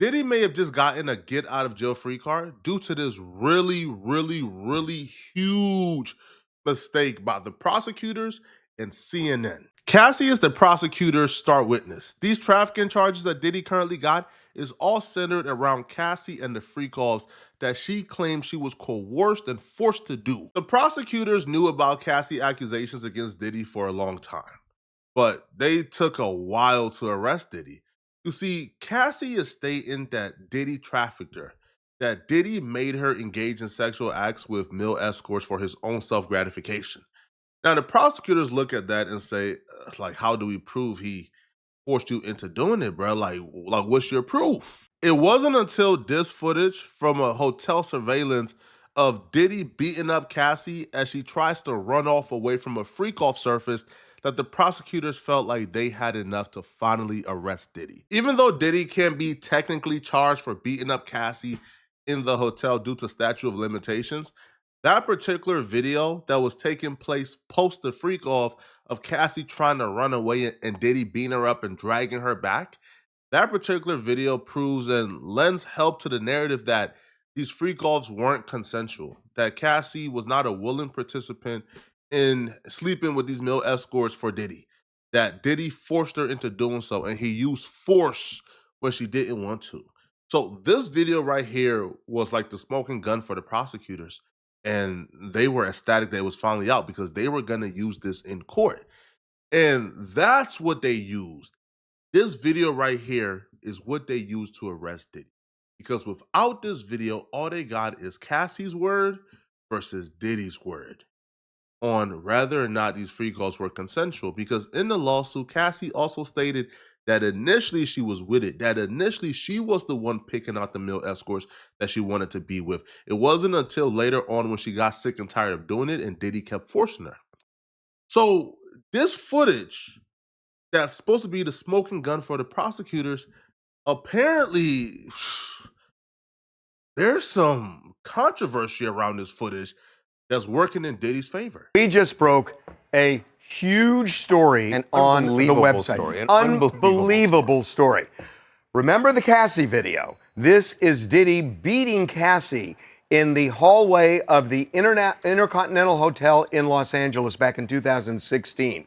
Diddy may have just gotten a get out of jail free card due to this really huge mistake by the prosecutors and CNN. Cassie is the prosecutor's star witness. These trafficking charges that Diddy currently got is all centered around Cassie and the free calls that she claims she was coerced and forced to do. The prosecutors knew about Cassie accusations against Diddy for a long time, but they took a while to arrest Diddy. You see, Cassie is stating that Diddy trafficked her, that Diddy made her engage in sexual acts with male escorts for his own self gratification. Now, the prosecutors look at that and say, like, how do we prove he forced you into doing it, bro? Like, what's your proof? It wasn't until this footage from a hotel surveillance of Diddy beating up Cassie as she tries to run off away from a freak off surface that the prosecutors felt like they had enough to finally arrest Diddy. Even though Diddy can't be technically charged for beating up Cassie in the hotel due to statute of limitations, that particular video that was taking place post the freak off of Cassie trying to run away and Diddy beating her up and dragging her back, that particular video proves and lends help to the narrative that these freak offs weren't consensual, that Cassie was not a willing participant in sleeping with these male escorts for Diddy, that Diddy forced her into doing so and he used force when she didn't want to. So this video right here was like the smoking gun for the prosecutors, and they were ecstatic that it was finally out because they were going to use this in court. And that's what they used. This video right here is what they used to arrest Diddy. Because without this video, all they got is Cassie's word versus Diddy's word on whether or not these free calls were consensual. Because in the lawsuit, Cassie also stated that initially she was with it, that initially she was the one picking out the male escorts that she wanted to be with. It wasn't until later on when she got sick and tired of doing it and Diddy kept forcing her. So this footage that's supposed to be the smoking gun for the prosecutors, apparently there's some controversy around this footage that's working in Diddy's favor. We just broke a huge story on the website. An unbelievable story. Remember the Cassie video? This is Diddy beating Cassie in the hallway of the Intercontinental Hotel in Los Angeles back in 2016.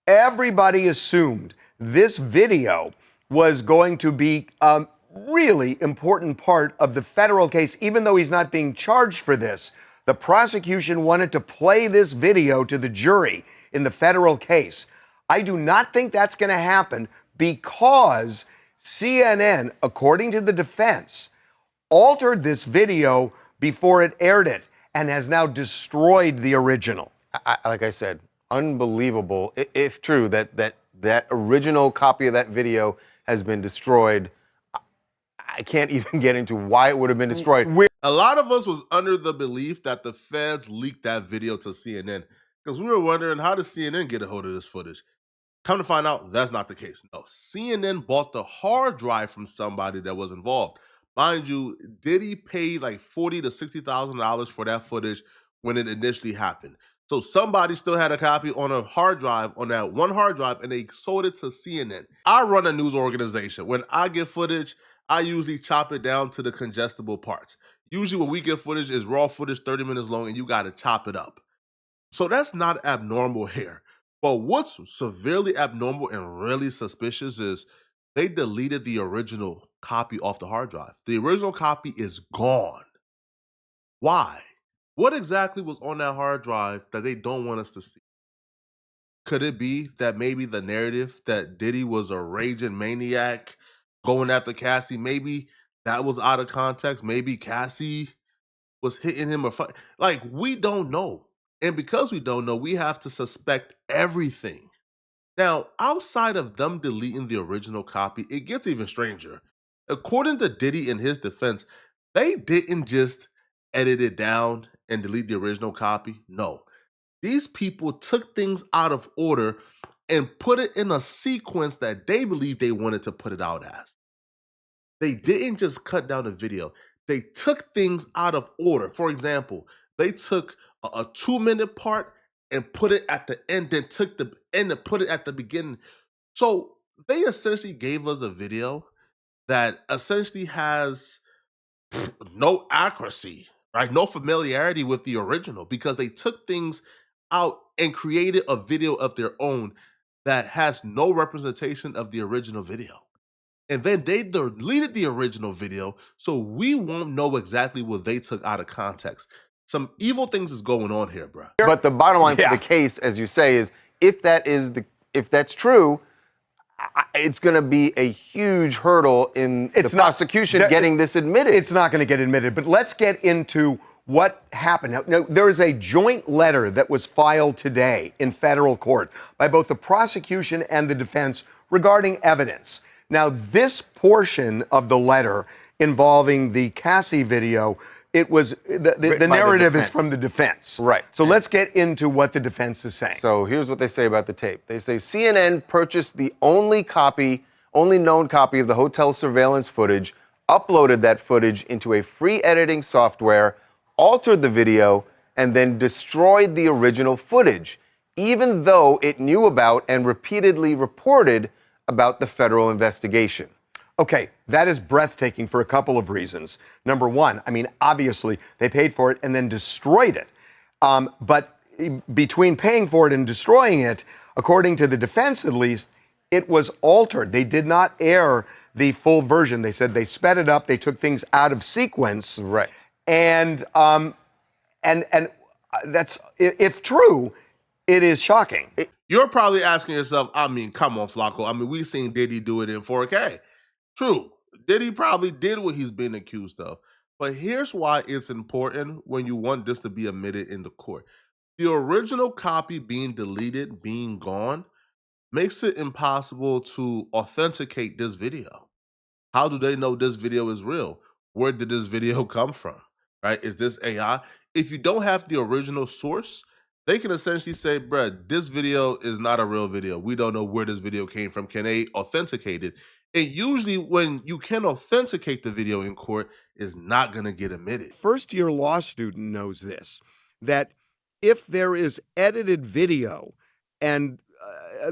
Everybody assumed this video was going to be a really important part of the federal case, even though he's not being charged for this. The prosecution wanted to play this video to the jury in the federal case. I do not think that's going to happen because CNN, according to the defense, altered this video before it aired it and has now destroyed the original. Like I said, unbelievable. If true that original copy of that video has been destroyed, I can't even get into why it would have been destroyed. A lot of us was under the belief that the feds leaked that video to CNN because we were wondering, how did CNN get a hold of this footage? Come to find out, that's not the case. No, CNN bought the hard drive from somebody that was involved. Mind you, Diddy paid like $40,000 to $60,000 for that footage when it initially happened. So somebody still had a copy on a hard drive, on that one hard drive, and they sold it to CNN. I run a news organization. When I get footage, I usually chop it down to the congestible parts. Usually when we get footage, it's raw footage, 30 minutes long, and you got to chop it up. So that's not abnormal here. But what's severely abnormal and really suspicious is they deleted the original copy off the hard drive. The original copy is gone. Why? What exactly was on that hard drive that they don't want us to see? Could it be that maybe the narrative that Diddy was a raging maniac going after Cassie, maybe that was out of context? Maybe Cassie was hitting him or like, we don't know. And because we don't know, we have to suspect everything. Now, outside of them deleting the original copy, it gets even stranger. According to Diddy in his defense, they didn't just edit it down and delete the original copy. No, these people took things out of order and put it in a sequence that they believe they wanted to put it out as. They didn't just cut down the video. They took things out of order. For example, they took a 2-minute part and put it at the end, then took the end and put it at the beginning. So they essentially gave us a video that essentially has no accuracy, right? No familiarity with the original because they took things out and created a video of their own that has no representation of the original video. And then they deleted the original video, so we won't know exactly what they took out of context. Some evil things is going on here, bro. But the bottom line for Yeah. the case, as you say, is if that's true, it's going to be a huge hurdle in the prosecution getting this admitted. It's not going to get admitted, but let's get into what happened. Now, there is a joint letter that was filed today in federal court by both the prosecution and the defense regarding evidence. Now, this portion of the letter involving the Cassie video, it was the narrative is from the defense. Right. So let's get into what the defense is saying. So here's what they say about the tape. They say CNN purchased the only known copy of the hotel surveillance footage, uploaded that footage into a free editing software, altered the video, and then destroyed the original footage, even though it knew about and repeatedly reported about the federal investigation. Okay, that is breathtaking for a couple of reasons. Number one, I mean, obviously, they paid for it and then destroyed it. But between paying for it and destroying it, according to the defense at least, it was altered. They did not air the full version. They said they sped it up, they took things out of sequence. Right. And that's, if true, it is shocking. You're probably asking yourself, I mean, come on, Flacco. I mean, we've seen Diddy do it in 4K. True. Diddy probably did what he's been accused of. But here's why it's important when you want this to be admitted in the court. The original copy being deleted, being gone, makes it impossible to authenticate this video. How do they know this video is real? Where did this video come from? Right? Is this AI? If you don't have the original source, they can essentially say, bruh, this video is not a real video. We don't know where this video came from. Can they authenticate it? And usually when you can authenticate the video in court, it's not going to get admitted. First-year law student knows this, that if there is edited video and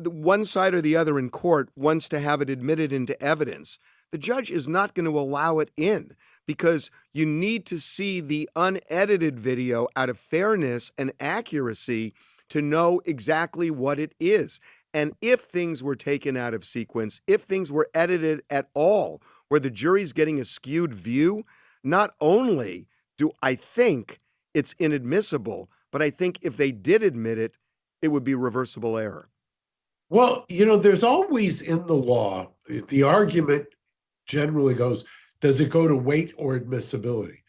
one side or the other in court wants to have it admitted into evidence, the judge is not going to allow it in because you need to see the unedited video out of fairness and accuracy to know exactly what it is. And if things were taken out of sequence, if things were edited at all, where the jury's getting a skewed view, not only do I think it's inadmissible, but I think if they did admit it, it would be reversible error. Well, you know, there's always in the law, the argument generally goes, does it go to weight or admissibility?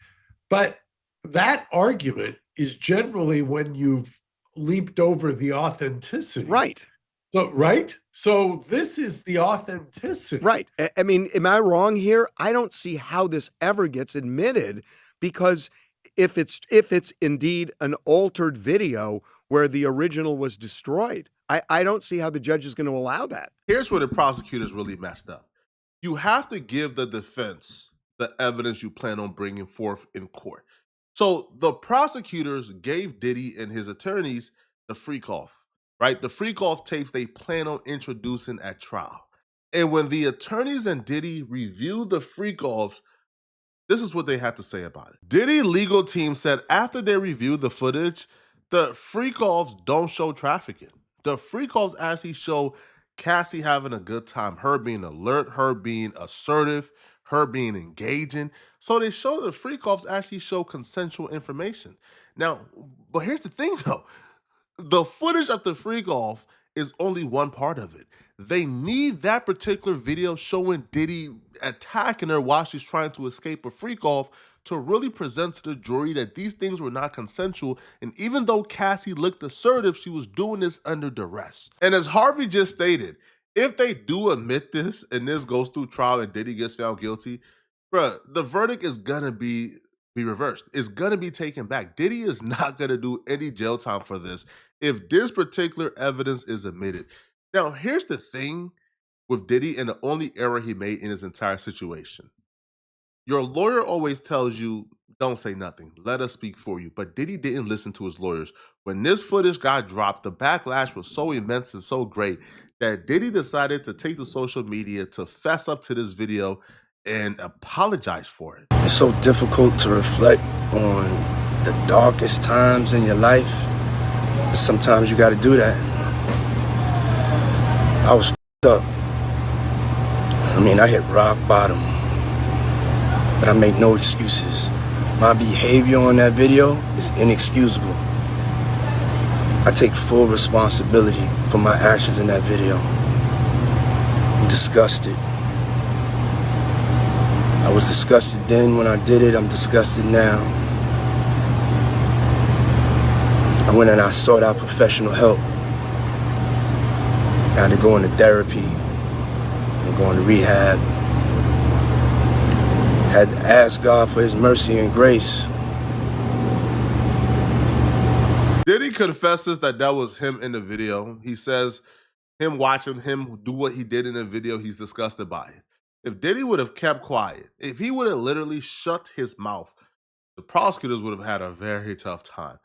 But that argument is generally when you've leaped over the authenticity. Right. So, right? So this is the authenticity. Right. I mean, am I wrong here? I don't see how this ever gets admitted because if it's indeed an altered video where the original was destroyed, I don't see how the judge is going to allow that. Here's where the prosecutors really messed up. You have to give the defense the evidence you plan on bringing forth in court. So the prosecutors gave Diddy and his attorneys the freak-off, right? The freak-off tapes they plan on introducing at trial. And when the attorneys and Diddy reviewed the freak-offs, this is what they had to say about it. Diddy legal team said after they reviewed the footage, the freak-offs don't show trafficking. The freak-offs actually show Cassie having a good time, her being alert, her being assertive, her being engaging. So they show the freak-offs actually show consensual information. Now, but here's the thing though. The footage of the freak-off is only one part of it. They need that particular video showing Diddy attacking her while she's trying to escape a freak-off to really present to the jury that these things were not consensual. And even though Cassie looked assertive, she was doing this under duress. And as Harvey just stated, if they do admit this and this goes through trial and Diddy gets found guilty, bruh, the verdict is gonna be reversed. It's gonna be taken back. Diddy is not gonna do any jail time for this if this particular evidence is admitted. Now, here's the thing with Diddy and the only error he made in his entire situation. Your lawyer always tells you, don't say nothing. Let us speak for you. But Diddy didn't listen to his lawyers. When this footage got dropped, the backlash was so immense and so great that Diddy decided to take to social media to fess up to this video and apologize for it. It's so difficult to reflect on the darkest times in your life. But sometimes you got to do that. I was f***ed up. I mean, I hit rock bottom. But I make no excuses. My behavior on that video is inexcusable. I take full responsibility for my actions in that video. I'm disgusted. I was disgusted then when I did it. I'm disgusted now. I went and I sought out professional help. I had to go into therapy and go into rehab. Had to ask God for his mercy and grace. Diddy confesses that was him in the video. He says him watching him do what he did in the video, he's disgusted by it. If Diddy would have kept quiet, if he would have literally shut his mouth, the prosecutors would have had a very tough time.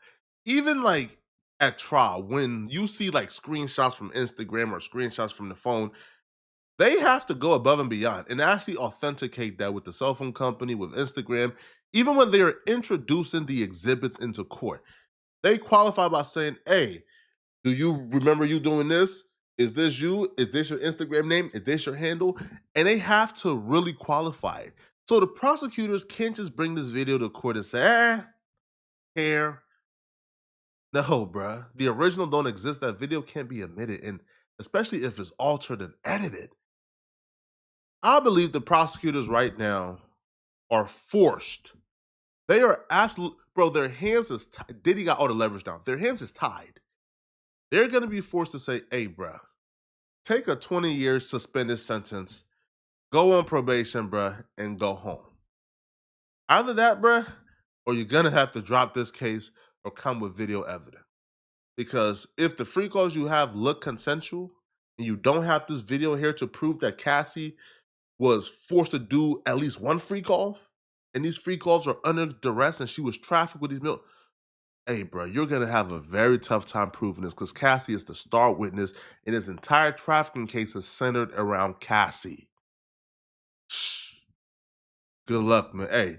Even like at trial, when you see like screenshots from Instagram or screenshots from the phone, they have to go above and beyond and actually authenticate that with the cell phone company, with Instagram, even when they're introducing the exhibits into court. They qualify by saying, hey, do you remember you doing this? Is this you? Is this your Instagram name? Is this your handle? And they have to really qualify it. So the prosecutors can't just bring this video to court and say, here. No, bruh. The original don't exist. That video can't be admitted. And especially if it's altered and edited. I believe the prosecutors right now are forced. They are absolute, bro, their hands is tied. Diddy got all the leverage down. Their hands is tied. They're going to be forced to say, hey, bruh, take a 20-year suspended sentence, go on probation, bruh, and go home. Either that, bruh, or you're going to have to drop this case or come with video evidence. Because if the free calls you have look consensual and you don't have this video here to prove that Cassie was forced to do at least one free call, and these free calls are under duress and she was trafficked with these milk, hey, bro, you're going to have a very tough time proving this because Cassie is the star witness and his entire trafficking case is centered around Cassie. Shh. Good luck, man. Hey,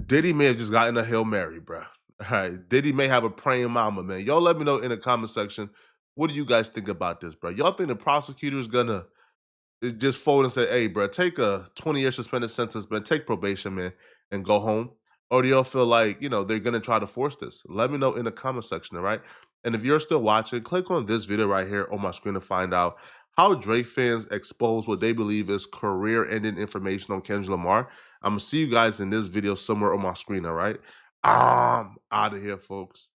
Diddy may have just gotten a Hail Mary, bro. All right, Diddy may have a praying mama, man. Y'all let me know in the comment section, what do you guys think about this, bro? Y'all think the prosecutor is going to just fold and say, hey, bro, take a 20-year suspended sentence, man, take probation, man, and go home? Or do y'all feel like, they're going to try to force this? Let me know in the comment section, all right? And if you're still watching, click on this video right here on my screen to find out how Drake fans expose what they believe is career-ending information on Kendrick Lamar. I'm going to see you guys in this video somewhere on my screen, all right? I'm out of here, folks.